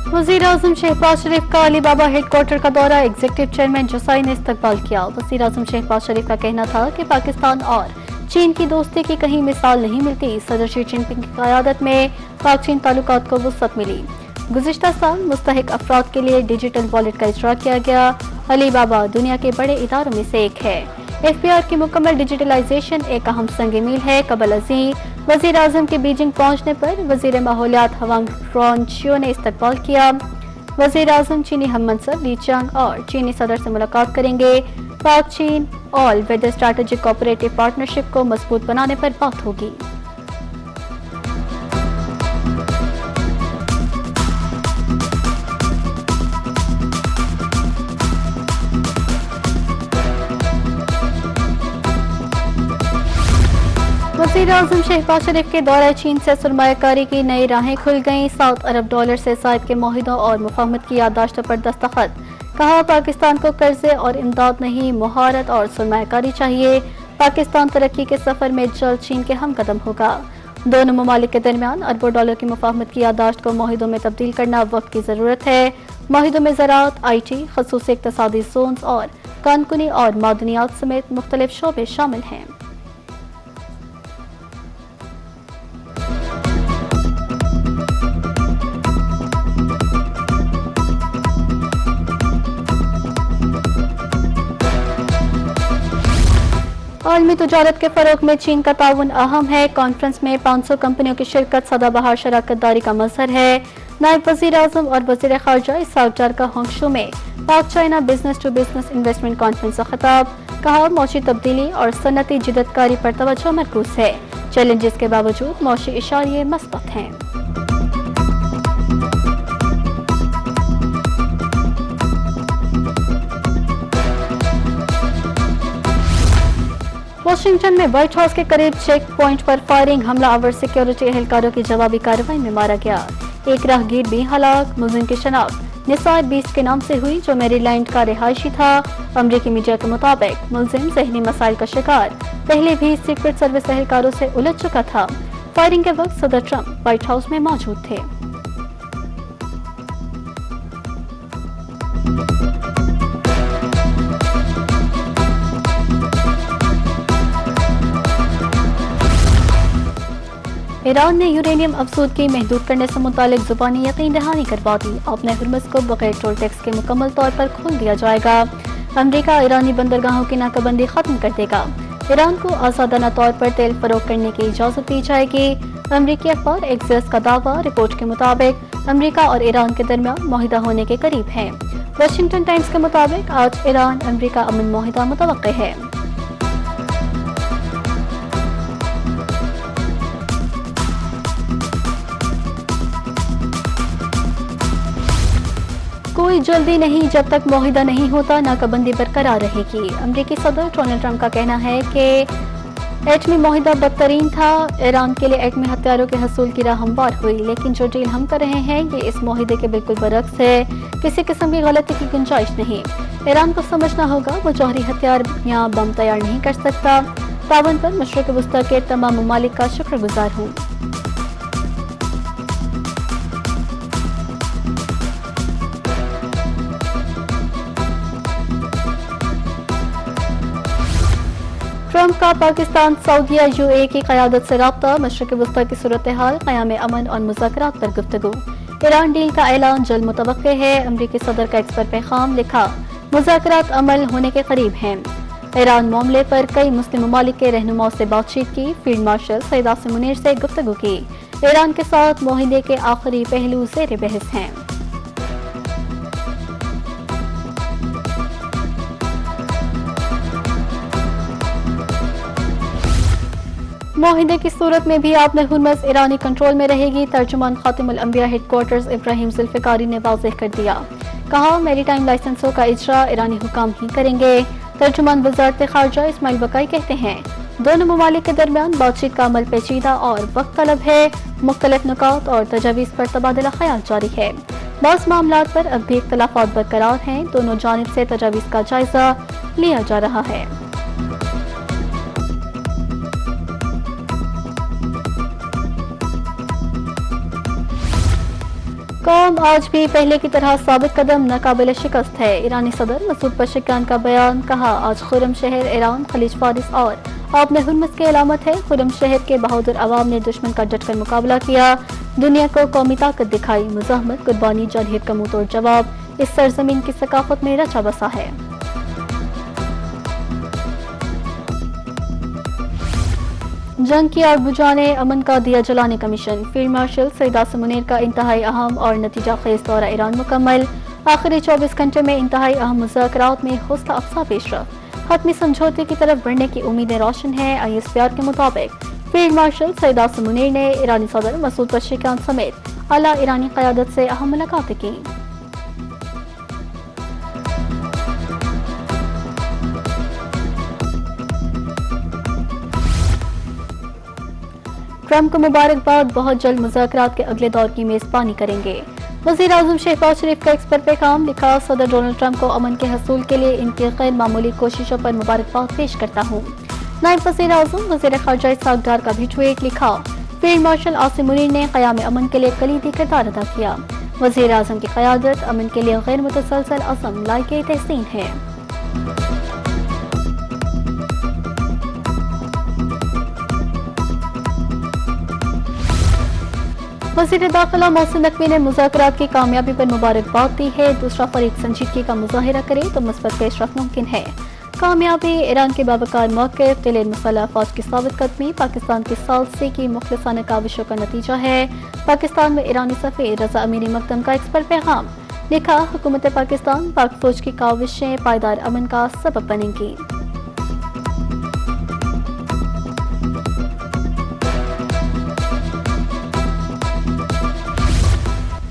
वज़ीर-ए-आज़म शहबाज शरीफ का अली बाबा हेडक्वार्टर का दौरा, एग्जीक्यूटिव चेयरमैन जसाई ने इस्तकबाल किया। वज़ीर-ए-आज़म शहबाज शरीफ का कहना था कि पाकिस्तान और चीन की दोस्ती की कहीं मिसाल नहीं मिलती। सदर शी जिनपिंग की क़यादत में पाक चीन ताल्लुकात को वुसअत मिली। गुज़िश्ता साल मुस्तहिक अफराद के लिए डिजिटल वॉलेट का इजरा किया गया। अली बाबा दुनिया के बड़े इदारों में से एक है। FBR की मुकम्मल डिजिटलाइजेशन एक अहम संग मील है। कबल अज़ीं वज़ीर आज़म के बीजिंग पहुंचने पर वज़ीर माहौलियात हवांग फ्रॉन्शियो ने इस्तकबाल किया। वज़ीर आज़म चीनी हम मनसब ली चांग और चीनी सदर से मुलाकात करेंगे। पाक चीन all weather strategic cooperative partnership को मजबूत बनाने पर बात होगी। वज़ीर-ए-आज़म शहबाज शरीफ के दौरे चीन से सरमायाकारी की नई राहें खुल गईं। $7 अरब से ज़ायद के मुआहिदों और मुफाहमत की याददाश्तों पर दस्तखत। कहा पाकिस्तान को कर्जे और इमदाद नहीं, मुहारत और सरमायाकारी चाहिए। पाकिस्तान तरक्की के सफर में जल्द चीन के हम कदम होगा। दोनों ममालिक के दरमियान अरबों डॉलर की मुफाहमत की याददाश्त को मुआहिदों में तब्दील करना वक्त की ज़रूरत है। मुआहिदों में ज़राअत, IT, ख़ुसूसी इक़्तिसादी ज़ोन्स और कानकुनी और मादनियात समेत मुख्तलिफ शोबे शामिल हैं। आलमी तजारत के फ़रोग में चीन का ताउन अहम है। कॉन्फ्रेंस में 500 कंपनियों की शिरकत सदाबहार शराकतदारी का मज़हर है। नायब वज़ीर आज़म और वज़ीर ख़ारजा इसहाक़ डार का होंगशो में Pak China business to business investment conference का खिताब। कहा मौशी तब्दीली और सनती जिदतकारी पर तवज्जो मरकूज़ है। चैलेंजेस के बावजूद मौशी इशारे मस्बत हैं। वाशिंगटन में व्हाइट हाउस के करीब चेक पॉइंट पर फायरिंग, हमलावर सिक्योरिटी एहलकारों की जवाबी कार्रवाई में मारा गया। एक राहगीर भी हलाक। मुलजिम की शनाख्त निसार 20 के नाम से हुई जो मैरीलैंड का रिहायशी था। अमरीकी मीडिया के मुताबिक मुलजिम ज़हनी मसाइल का शिकार पहले भी सीक्रेट सर्विस एहलकारों से उलझ चुका था। फायरिंग के वक्त सदर ट्रंप व्हाइट हाउस में मौजूद थे। ईरान ने यूरेनियम अफसूदगी महदूद करने से मुतालिक जुबानी यकीन दहानी करवा दी। अपने हुर्मुज़ को बगैर टोल टैक्स के मुकम्मल तौर पर खोल दिया जाएगा। अमरीका ईरानी बंदरगाहों की नाकाबंदी खत्म कर देगा। ईरान को आज़ादाना तौर पर तेल फरोख्त करने की इजाज़त दी जाएगी। अमरीकी अखबार एक्सिस का दावा। रिपोर्ट के मुताबिक अमरीका और ईरान के दरमियान मुआहिदा होने के करीब है। वाशिंगटन टाइम्स के मुताबिक आज ईरान अमरीका अमन मुआहिदा मुतवक्के है। कोई जल्दी नहीं, जब तक मुआहिदा नहीं होता नाकाबंदी बरकरार रहेगी। अमरीकी सदर डोनाल्ड ट्रंप का कहना है कि एटमी मुआहिदा बदतरीन था। ईरान के लिए एटमी हथियारों के हसूल की राह हमवार हुई, लेकिन जो डील हम कर रहे हैं ये इस मुआहिदे के बिल्कुल बरक्स है। किसी किस्म की गलती की गुंजाइश नहीं। ईरान को समझना होगा वो जौहरी हथियार या बम तैयार नहीं कर सकता। तावन पर मशरिक़ वस्ता के तमाम ममालिक का शुक्रगुजार हूँ। ट्रंप का पाकिस्तान, सऊदीया, UAE की क़यादत से राब्ता। मशरिक़ वस्ता की सूरत हाल, क़याम अमन और मुज़ाकरात पर गुफ्तगू। ईरान डील का ऐलान जल्द मुतवक्के है। अमरीकी सदर का एक्स पर पैगाम लिखा, मुज़ाकरात अमल होने के करीब हैं। ईरान मामले पर कई मुस्लिम ममालिक के रहनुमाओं से बातचीत की। फील्ड मार्शल सईद आसिम मुनीर से गुफ्तगू की। ईरान के साथ मुआहिदे के आखिरी पहलू ज़ेर बहस हैं। मुआहिदे की सूरत में भी आपने हुर्मुज़ ईरानी कंट्रोल में रहेगी। तर्जुमान खातिमुल अंबिया हेडक्वार्टर्स इब्राहिम जुल्फ़िकारी ने वाज़ेह कर दिया। कहा मैरीटाइम लाइसेंसों का इजरा ईरानी हुकाम ही करेंगे। तर्जुमान वज़ारत ख़ारजा इस्माइल बकाई कहते हैं दोनों ममालिक के दरमियान बातचीत का अमल पेचीदा और वक्त तलब है। मुख्तलिफ नुकात और तजावीज़ पर तबादला ख्याल जारी है। बाज़ मामलात पर अब भी इख्तिलाफ़ात बरकरार हैं। दोनों जानिब से तजावीज़ का जायज़ा लिया जा रहा है। कौम आज भी पहले की तरह साबित कदम नाकाबिल शिकस्त है। ईरानी सदर मसूद पशेकियान का बयान, कहा आज खुर्रम शहर ईरान खलीज फारिस और आबने हुर्मुज़ की अलामत है। खुर्रम शहर के बहादुर अवाम ने दुश्मन का डटकर मुकाबला किया, दुनिया को कौमी ताकत दिखाई। मुज़ाहमत, कुर्बानी, जरहियत का मुंह तोड़ जवाब इस सरजमीन की सकाफत में रचा बसा है। जंग की आग बुझाने अमन का दिया जलाने का मिशन। फील्ड मार्शल सईद आसिम मुनीर का इंतहाई अहम और नतीजा खेज दौरा ईरान मुकम्मल। आखिरी 24 घंटे में इंतहाई अहम मुज़ाकरात में हौसला अफजा पेशरफ। हतमी समझौते की तरफ बढ़ने की उम्मीदें रोशन हैं। ISPR के मुताबिक फील्ड मार्शल सईद आसिम मुनीर ने ईरानी सदर मसूद पशेकियान समेत आला ईरानी क़यादत से अहम मुलाकातें की। ट्रंप को मुबारकबाद, बहुत जल्द मुज़ाकरात के अगले दौर की मेज़बानी करेंगे। वज़ीर आज़म शहबाज शरीफ का एक्स पर पैगाम, लिखा सदर डोनाल्ड ट्रंप को अमन के हसूल के लिए इनकी गैर मामूली कोशिशों पर मुबारकबाद पेश करता हूँ। नायब वज़ीर आज़म वज़ीर ख़ारजा इसहाक़ डार का भी ट्वीट, लिखा फील्ड मार्शल आसिम मुनीर ने क़याम अमन के लिए कलीदी किरदार अदा किया। वज़ीर आज़म की क़यादत अमन के लिए गैर मुतसलसल अज़म लायक़े तहसीन है। वज़ीर दाखिला मोहसिन नकवी ने मुज़ाकरात की कामयाबी पर मुबारकबाद दी है। दूसरा फरीक संजीदगी का मुज़ाहिरा करे तो मुस्बत पेशरफ्त मुमकिन है। कामयाबी ईरान के बावकार मौक़िफ़, दिल मुसल्लह फ़ौज की साबित कदमी पाकिस्तान की साल से की मुखलिसाना काविशों का नतीजा है। पाकिस्तान में ईरानी सफ़ीर रज़ा अमीरी मकदम का एक्स पर पैगाम, लिखा हुकूमत पाकिस्तान पाक फ़ौज की काविशें पायदार अमन का सबब बनेंगी।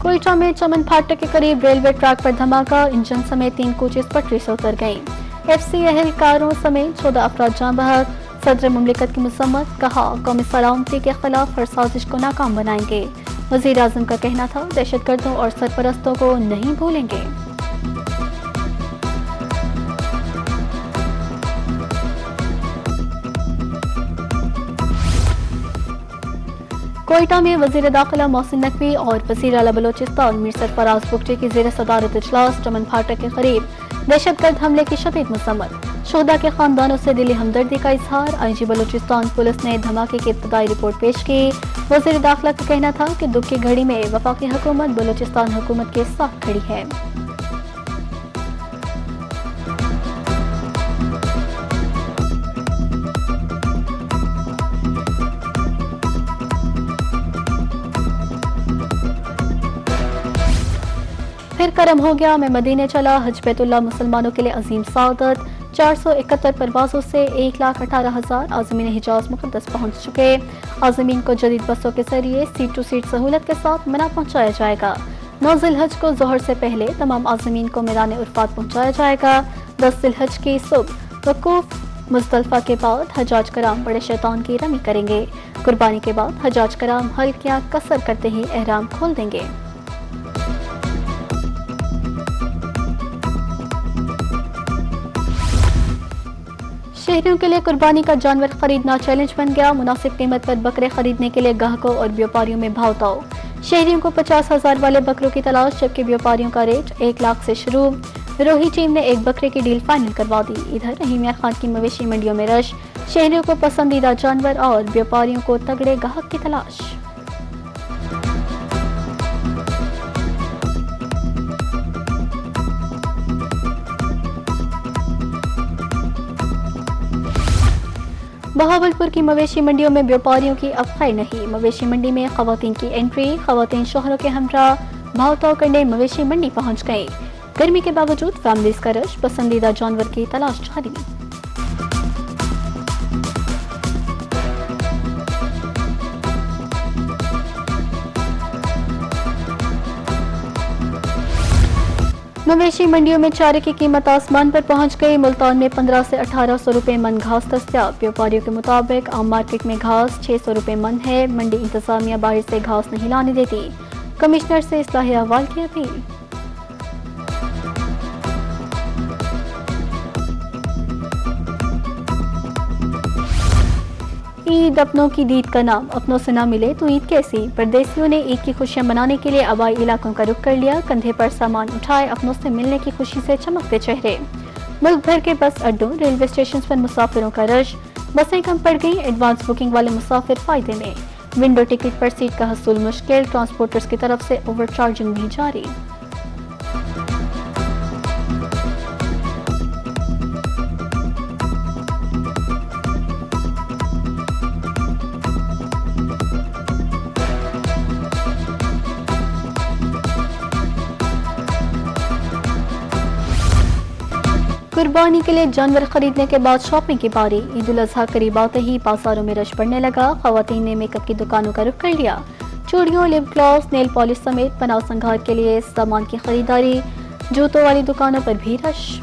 कोयटा में चमन फाटक के करीब रेलवे ट्रैक पर धमाका, इंजन समेत 3 कोचेस पटरी से उतर गईं। FC एहलकारों समेत 14 अफराद जाँ बहक। सदर मुमलिकत की मसम्मत, कहा कौमी सलामती के खिलाफ हर साजिश को नाकाम बनाएंगे। वज़ीर आज़म का कहना था दहशतगर्दों और सरपरस्तों को नहीं भूलेंगे। कोयटा में वज़ीर दाखिला मोहसिन नकवी और वज़ीर आला बलोचिस्तान मीर सरफराज बुगटी की ज़ेर सदारत इजलास चमन फाटक के करीब दहशतगर्द हमले की शदीद मसम्मत। शोहदा के खानदानों से दिली हमदर्दी का इजहार। IG बलोचिस्तान पुलिस ने धमाके की इब्तदाई रिपोर्ट पेश की। वज़ीर दाखिला का कहना था कि दुख की घड़ी में वफाकी हुकूमत बलोचिस्तान हुकूमत के साथ खड़ी है। फिर करम हो गया, मैं मदीने चला। हज बैतुल्लाह मुसलमानों के लिए अजीम सादत। 471 परवाजों से 1,18,000 आज़मीन हिजाज मुक़द्दस पहुँच चुके। आज़मीन को जदीद बसों के जरिए सीट टू सीट सहूलत के साथ मना पहुँचाया जाएगा। 9 ज़िलहज को ज़ोहर से पहले तमाम आज़मीन को मैदान उर्फात पहुँचाया जाएगा। 10 ज़िलहज की सुबह वकूफ़ मुज़दलिफ़ा के बाद हजाज कराम बड़े शैतान की रमी करेंगे। कुर्बानी के बाद हजाज कराम हल्कियाँ कसर करते ही एहराम खोल देंगे। शहरियों के लिए कुर्बानी का जानवर खरीदना चैलेंज बन गया। मुनासिब कीमत पर बकरे खरीदने के लिए ग्राहकों और व्यापारियों में भाव ताव। शहरियों को 50,000 वाले बकरों की तलाश, जबकि व्यापारियों का रेट 1 लाख से शुरू। रोही टीम ने एक बकरे की डील फाइनल करवा दी। इधर रहीमिया खान की मवेशी मंडियों में रश, शहरियों को पसंदीदा जानवर और व्यापारियों को तगड़े ग्राहक की तलाश। बहावलपुर की मवेशी मंडियों में व्यापारियों की अब खैर नहीं। मवेशी मंडी में खवातीन की एंट्री, खवातीन शोहरों के हमरा भाव ताव करने मवेशी मंडी पहुंच गए। गर्मी के बावजूद फैमिलीज का रश, पसंदीदा जानवर की तलाश जारी। मवेशी मंडियों में चारे की कीमत आसमान पर पहुंच गई। मुल्तान में 1500 से 1800 रुपए मन घास दस्तयाब। व्यापारियों के मुताबिक आम मार्केट में घास 600 रुपए मन है। मंडी इंतजामिया बाहर से घास नहीं लाने देती। कमिश्नर से इस्लाही अहवाल की अपील। ईद अपनों की दीद का नाम, अपनों से ना मिले तो ईद कैसी। परदेसियों ने ईद की खुशियां मनाने के लिए आबाई इलाकों का रुख कर लिया। कंधे पर सामान उठाए, अपनों से मिलने की खुशी से चमकते चेहरे। मुल्क भर के बस अड्डों, रेलवे स्टेशन पर मुसाफिरों का रश। बसें कम पड़ गई, एडवांस बुकिंग वाले मुसाफिर फायदे में। विंडो टिकट पर सीट का हसूल मुश्किल, ट्रांसपोर्टर्स की तरफ से ओवरचार्जिंग भी जारी। कुर्बानी के लिए जानवर खरीदने के बाद शॉपिंग की बारी। ईद उल अजहा करीब आते ही बाजारों में रश बढ़ने लगा। खवातीन ने मेकअप की दुकानों का रुख कर लिया। चूड़ियों, लिप ग्लॉस, नेल पॉलिश समेत पनाह संघार के लिए सामान की खरीदारी। जूतों वाली दुकानों पर भी रश।